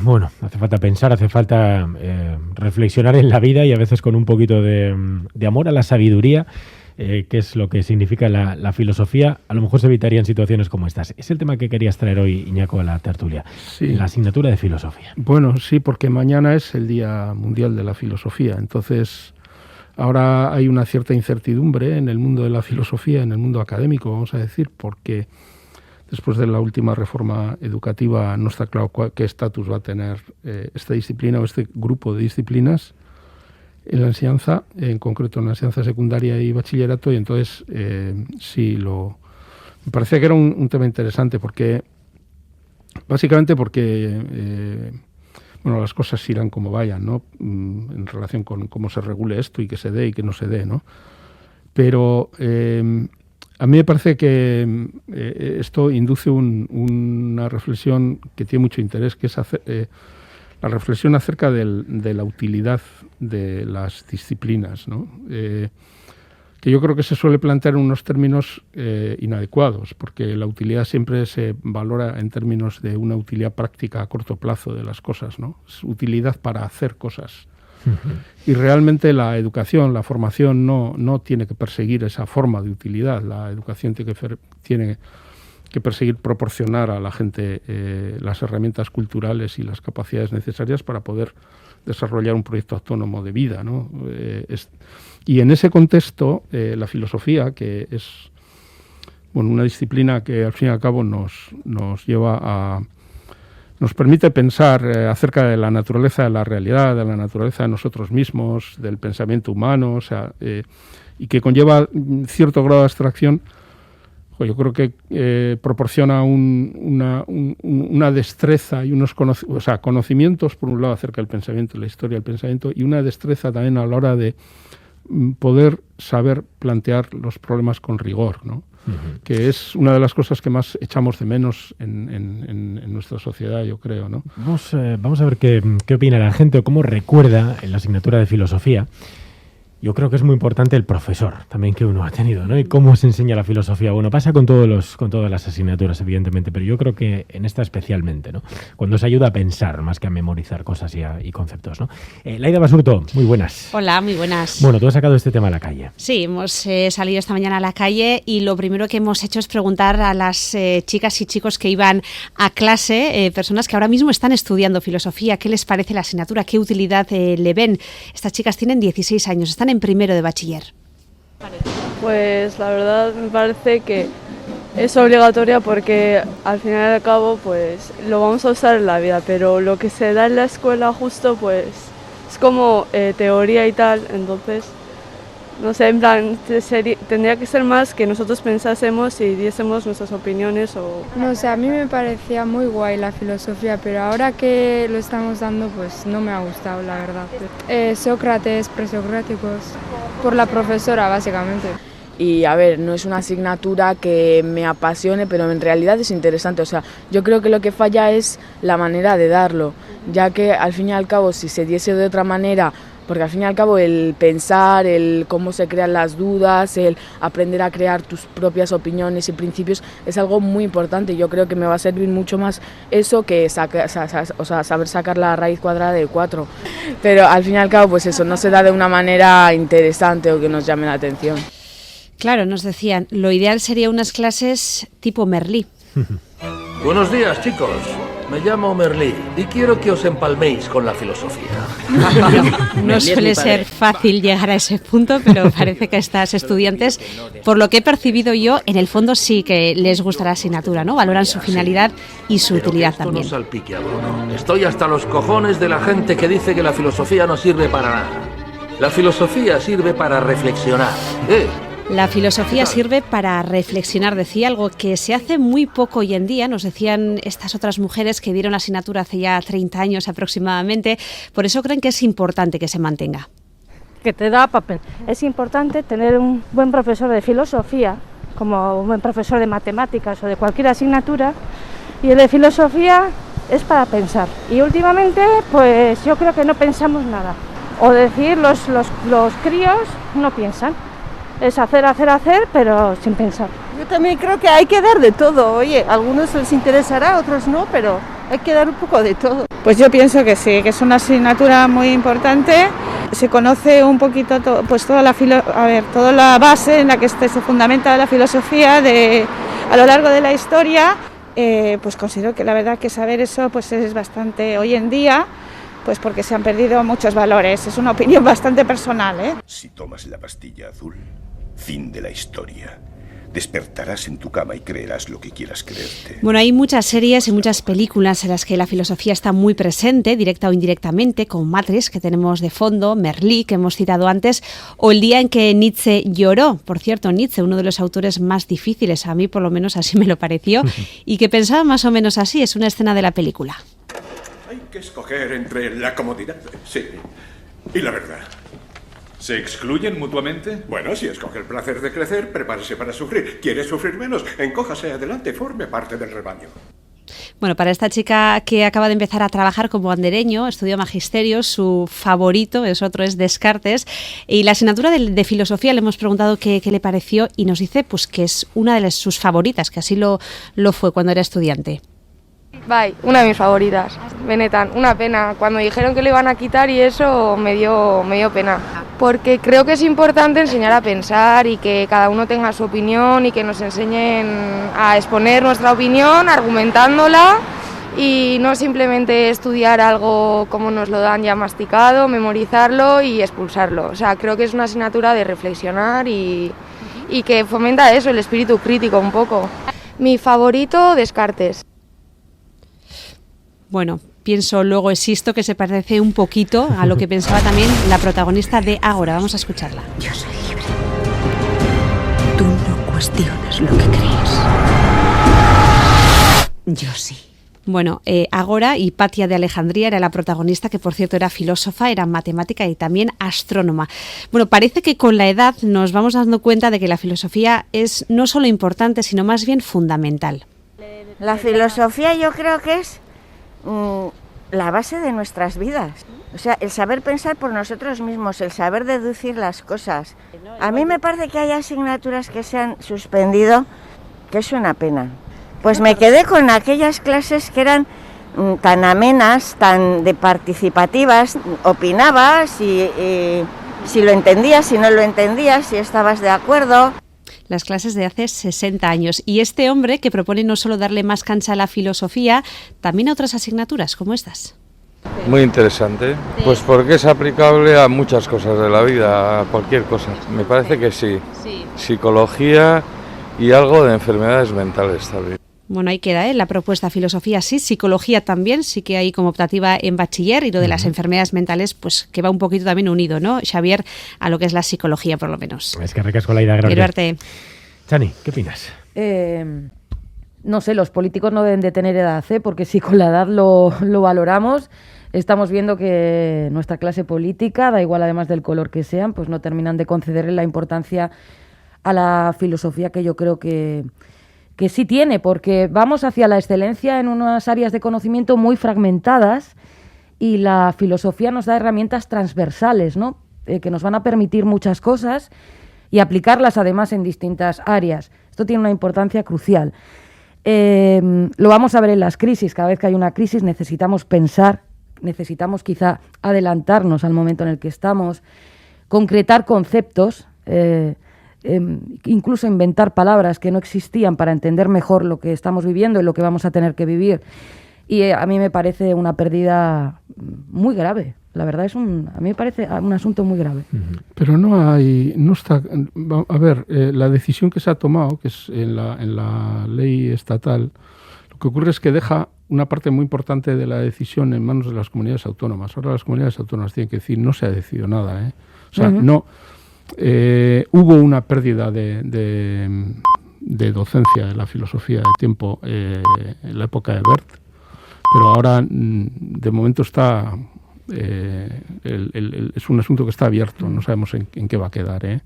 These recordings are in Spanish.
Bueno, hace falta pensar, hace falta reflexionar en la vida y a veces con un poquito de amor a la sabiduría, que es lo que significa la filosofía, a lo mejor se evitarían situaciones como estas. Es el tema que querías traer hoy, Iñaco, a la tertulia, Sí. La asignatura de filosofía. Bueno, sí, porque mañana es el Día Mundial de la Filosofía, entonces ahora hay una cierta incertidumbre en el mundo de la filosofía, en el mundo académico, vamos a decir, porque después de la última reforma educativa no está claro qué estatus va a tener esta disciplina o este grupo de disciplinas en la enseñanza, en concreto en la enseñanza secundaria y bachillerato, y entonces me parecía que era un tema interesante básicamente porque las cosas irán como vayan, ¿no? En relación con cómo se regule esto y que se dé y que no se dé, ¿no? Pero a mí me parece que esto induce una reflexión que tiene mucho interés, que es la reflexión acerca de la utilidad de las disciplinas, ¿no? Que yo creo que se suele plantear en unos términos inadecuados, porque la utilidad siempre se valora en términos de una utilidad práctica a corto plazo de las cosas, ¿no? Es utilidad para hacer cosas. Y realmente la educación, la formación no tiene que perseguir esa forma de utilidad. La educación tiene que perseguir proporcionar a la gente las herramientas culturales y las capacidades necesarias para poder desarrollar un proyecto autónomo de vida, ¿no? Y en ese contexto, la filosofía, que es una disciplina que al fin y al cabo nos permite pensar acerca de la naturaleza de la realidad, de la naturaleza de nosotros mismos, del pensamiento humano, y que conlleva cierto grado de abstracción. Yo creo que proporciona una destreza y unos conocimientos, por un lado, acerca del pensamiento, la historia del pensamiento, y una destreza también a la hora de poder saber plantear los problemas con rigor, ¿no? Que es una de las cosas que más echamos de menos en nuestra sociedad, yo creo, ¿no? Vamos a ver qué opina la gente o cómo recuerda en la asignatura de filosofía. Yo creo que es muy importante el profesor también que uno ha tenido, ¿no? Y cómo se enseña la filosofía. Bueno, pasa con todas las asignaturas, evidentemente, pero yo creo que en esta especialmente, ¿no? Cuando se ayuda a pensar más que a memorizar cosas y conceptos, ¿no? Laida Basurto, muy buenas. Hola, muy buenas. Bueno, tú has sacado este tema a la calle. Sí, hemos salido esta mañana a la calle y lo primero que hemos hecho es preguntar a las chicas y chicos que iban a clase, personas que ahora mismo están estudiando filosofía, qué les parece la asignatura, qué utilidad le ven. Estas chicas tienen 16 años, están en primero de bachiller. Pues la verdad me parece que es obligatoria porque al final y al cabo pues lo vamos a usar en la vida, pero lo que se da en la escuela justo pues es como teoría y tal, entonces no sé, en plan tendría que ser más que nosotros pensásemos y diésemos nuestras opiniones o... No sé, a mí me parecía muy guay la filosofía, pero ahora que lo estamos dando pues no me ha gustado, la verdad. Sócrates, presocráticos, por la profesora básicamente. Y a ver, no es una asignatura que me apasione, pero en realidad es interesante. O sea, yo creo que lo que falla es la manera de darlo, ya que al fin y al cabo si se diese de otra manera, porque al fin y al cabo el pensar, el cómo se crean las dudas, el aprender a crear tus propias opiniones y principios es algo muy importante. Yo creo que me va a servir mucho más eso que saber sacar la raíz cuadrada de 4. Pero al fin y al cabo pues eso no se da de una manera interesante o que nos llame la atención. Claro, nos decían, lo ideal sería unas clases tipo Merlí. Buenos días, chicos. Me llamo Merlí y quiero que os empalméis con la filosofía. No suele ser fácil llegar a ese punto, pero parece que estas estudiantes, por lo que he percibido yo, en el fondo sí que les gusta la asignatura, ¿no? Valoran su finalidad y su utilidad también. No salpique a Bruno. Estoy hasta los cojones de la gente que dice que la filosofía no sirve para nada. La filosofía sirve para reflexionar. La filosofía sirve para reflexionar, decía, algo que se hace muy poco hoy en día, nos decían estas otras mujeres que dieron la asignatura hace ya 30 años aproximadamente, por eso creen que es importante que se mantenga. Que te da papel. Es importante tener un buen profesor de filosofía, como un buen profesor de matemáticas o de cualquier asignatura, y el de filosofía es para pensar. Y últimamente, pues yo creo que no pensamos nada, o decir, los críos no piensan. Es hacer, pero sin pensar. Yo también creo que hay que dar de todo. Oye, a algunos les interesará, a otros no, pero hay que dar un poco de todo. Pues yo pienso que sí, que es una asignatura muy importante. Se conoce un poquito pues toda la base en la que se fundamenta la filosofía a lo largo de la historia. Pues considero que la verdad que saber eso pues es bastante hoy en día, pues porque se han perdido muchos valores. Es una opinión bastante personal, ¿eh? Si tomas la pastilla azul, fin de la historia. Despertarás en tu cama y creerás lo que quieras creerte. Bueno, hay muchas series y muchas películas en las que la filosofía está muy presente, directa o indirectamente, como Matrix, que tenemos de fondo, Merlí, que hemos citado antes, o el día en que Nietzsche lloró. Por cierto, Nietzsche, uno de los autores más difíciles, a mí por lo menos así me lo pareció, y que pensaba más o menos así, es una escena de la película. Hay que escoger entre la comodidad, sí, y la verdad. ¿Se excluyen mutuamente? Bueno, si escoge el placer de crecer, prepárese para sufrir. ¿Quiere sufrir menos? Encójase adelante, forme parte del rebaño. Bueno, para esta chica que acaba de empezar a trabajar como andereño, estudió magisterio, su favorito es Descartes, y la asignatura de filosofía le hemos preguntado qué le pareció y nos dice pues que es una de sus favoritas, que así lo fue cuando era estudiante. Bai, una de mis favoritas, benetan, una pena. Cuando dijeron que lo iban a quitar y eso me dio pena. Porque creo que es importante enseñar a pensar y que cada uno tenga su opinión y que nos enseñen a exponer nuestra opinión argumentándola y no simplemente estudiar algo como nos lo dan ya masticado, memorizarlo y expulsarlo. O sea, creo que es una asignatura de reflexionar y que fomenta eso, el espíritu crítico un poco. Mi favorito, Descartes. Bueno, pienso, luego existo, que se parece un poquito a lo que pensaba también la protagonista de Ágora. Vamos a escucharla. Yo soy libre. Tú no cuestionas lo que crees. Yo sí. Bueno, Ágora, Hipatia de Alejandría era la protagonista, que por cierto era filósofa, era matemática y también astrónoma. Bueno, parece que con la edad nos vamos dando cuenta de que la filosofía es no solo importante, sino más bien fundamental. La filosofía yo creo que es la base de nuestras vidas. O sea, el saber pensar por nosotros mismos, el saber deducir las cosas. A mí me parece que hay asignaturas que se han suspendido, que es una pena. Pues me quedé con aquellas clases que eran tan amenas, tan participativas, opinabas y si lo entendías, si no lo entendías, si estabas de acuerdo. Las clases de hace 60 años. Y este hombre que propone no solo darle más cancha a la filosofía, también a otras asignaturas como estas. Muy interesante, pues porque es aplicable a muchas cosas de la vida, a cualquier cosa. Me parece que sí. Psicología y algo de enfermedades mentales también. Bueno, ahí queda, la propuesta, filosofía sí, psicología también, sí que hay como optativa en bachiller, y lo de las enfermedades mentales, pues que va un poquito también unido, ¿no, Xavier, a lo que es la psicología, por lo menos. Es que recasco la idea. Quiero verte. Chani, ¿qué opinas? No sé, los políticos no deben de tener edad, porque si con la edad lo valoramos, estamos viendo que nuestra clase política, da igual además del color que sean, pues no terminan de concederle la importancia a la filosofía que yo creo que sí tiene, porque vamos hacia la excelencia en unas áreas de conocimiento muy fragmentadas y la filosofía nos da herramientas transversales, ¿no? Que nos van a permitir muchas cosas y aplicarlas además en distintas áreas. Esto tiene una importancia crucial. Lo vamos a ver en las crisis. Cada vez que hay una crisis necesitamos pensar, necesitamos quizá adelantarnos al momento en el que estamos, concretar conceptos, incluso inventar palabras que no existían para entender mejor lo que estamos viviendo y lo que vamos a tener que vivir. Y a mí me parece una pérdida muy grave. La verdad a mí me parece un asunto muy grave. Pero la decisión que se ha tomado, que es en la ley estatal, lo que ocurre es que deja una parte muy importante de la decisión en manos de las comunidades autónomas. Ahora las comunidades autónomas tienen que decir, no se ha decidido nada, O sea, no... hubo una pérdida de docencia de la filosofía de tiempo en la época de Bert, pero ahora de momento está es un asunto que está abierto, no sabemos en qué va a quedar.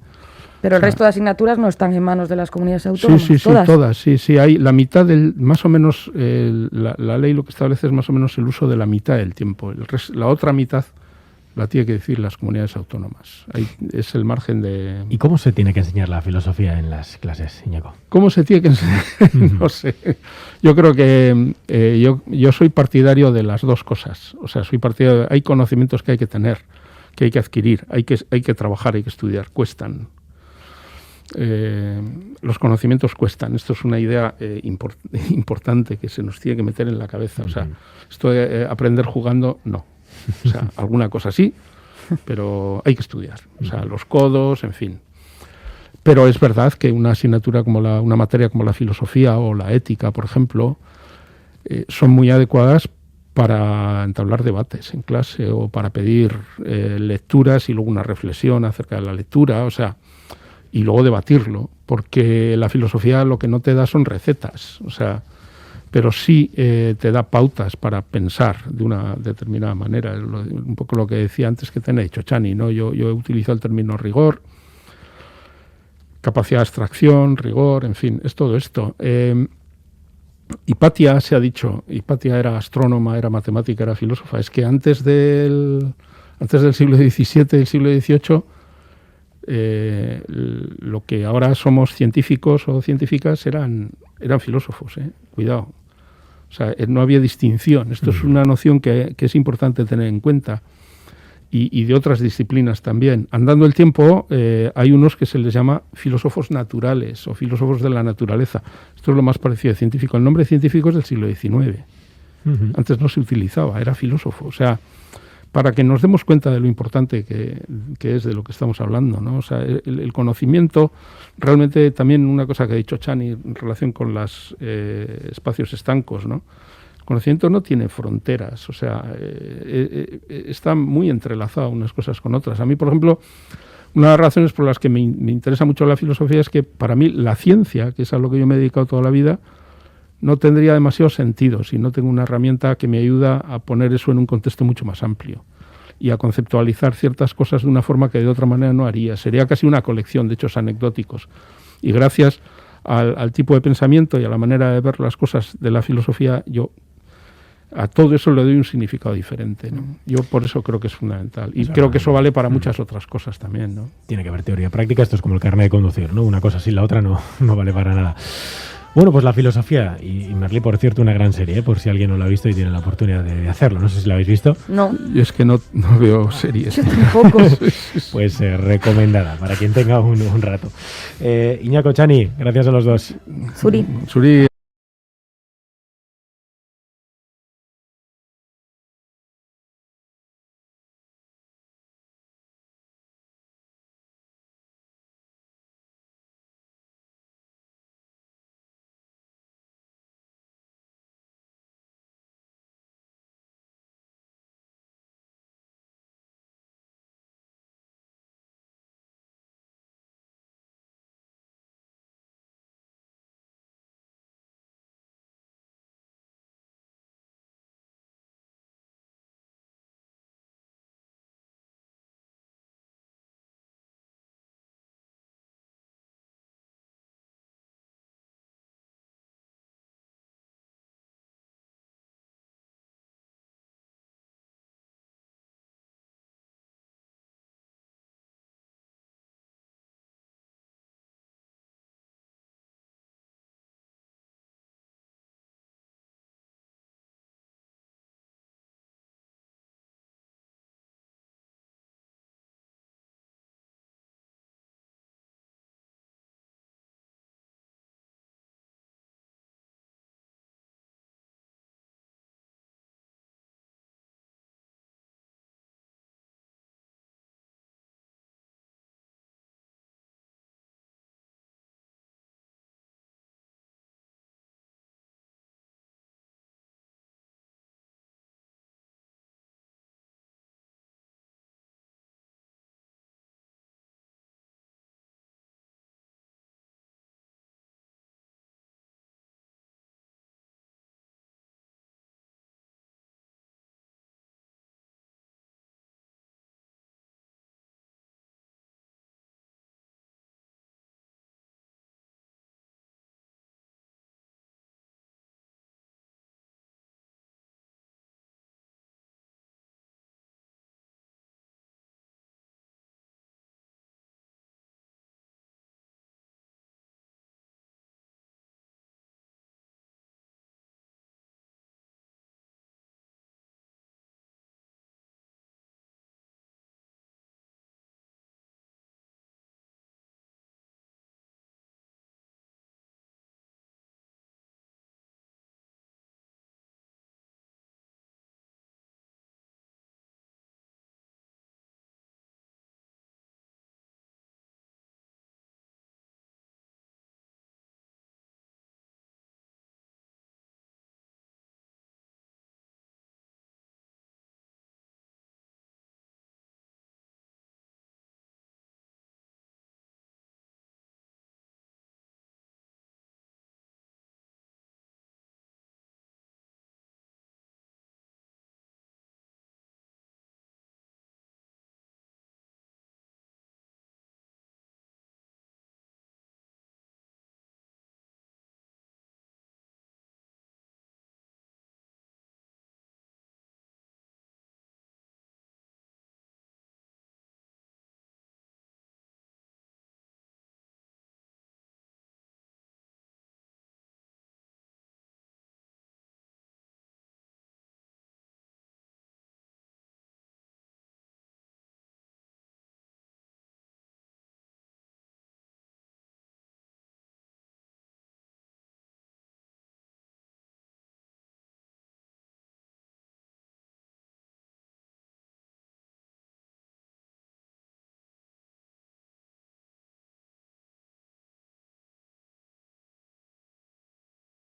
Pero el resto de asignaturas no están en manos de las comunidades autónomas. Sí, todas. Sí, hay la mitad más o menos la ley lo que establece es más o menos el uso de la mitad del tiempo. La otra mitad la tiene que decir las comunidades autónomas. Ahí es el margen de... ¿Y cómo se tiene que enseñar la filosofía en las clases, Iñaco? ¿Cómo se tiene que enseñar? No sé. Yo creo que yo soy partidario de las dos cosas. O sea, soy partidario hay conocimientos que hay que tener, que hay que adquirir, hay que trabajar, hay que estudiar, cuestan. Los conocimientos cuestan. Esto es una idea importante que se nos tiene que meter en la cabeza. O sea, esto de aprender jugando, no. O sea, alguna cosa sí, pero hay que estudiar. O sea, los codos, en fin. Pero es verdad que una asignatura como una materia como la filosofía o la ética, por ejemplo, son muy adecuadas para entablar debates en clase o para pedir lecturas y luego una reflexión acerca de la lectura, o sea, y luego debatirlo, porque la filosofía lo que no te da son recetas, o sea, pero sí te da pautas para pensar de una determinada manera. Un poco lo que decía antes que te he dicho, Chani, ¿no? Yo he utilizado el término rigor, capacidad de abstracción, rigor, en fin, es todo esto. Hipatia se ha dicho, Hipatia era astrónoma, era matemática, era filósofa. Es que antes del siglo XVII y el siglo XVIII, lo que ahora somos científicos o científicas eran filósofos, cuidado. O sea, no había distinción. Esto es una noción que es importante tener en cuenta. Y de otras disciplinas también. Andando el tiempo, hay unos que se les llama filósofos naturales o filósofos de la naturaleza. Esto es lo más parecido a científico. El nombre científico es del siglo XIX. Antes no se utilizaba, era filósofo. O sea, para que nos demos cuenta de lo importante que es de lo que estamos hablando, ¿no? O sea, el conocimiento, realmente también una cosa que ha dicho Chani en relación con los espacios estancos, ¿no? El conocimiento no tiene fronteras, o sea, está muy entrelazado unas cosas con otras. A mí, por ejemplo, una de las razones por las que me interesa mucho la filosofía es que para mí la ciencia, que es a lo que yo me he dedicado toda la vida, no tendría demasiado sentido si no tengo una herramienta que me ayuda a poner eso en un contexto mucho más amplio y a conceptualizar ciertas cosas de una forma que de otra manera no haría. Sería casi una colección de hechos anecdóticos. Y gracias al tipo de pensamiento y a la manera de ver las cosas de la filosofía, yo a todo eso le doy un significado diferente, ¿no? Yo por eso creo que es fundamental. Y creo que eso vale para muchas otras cosas también, ¿no? Tiene que haber teoría práctica. Esto es como el carnet de conducir, ¿no? Una cosa sin la otra no vale para nada. Bueno, pues la filosofía, y Merlí, por cierto, una gran serie, por si alguien no la ha visto y tiene la oportunidad de hacerlo. No sé si la habéis visto. No. Yo es que no veo series. Yo tampoco. Pues recomendada, para quien tenga un rato. Iñaco, Chani, gracias a los dos. Suri. Suri.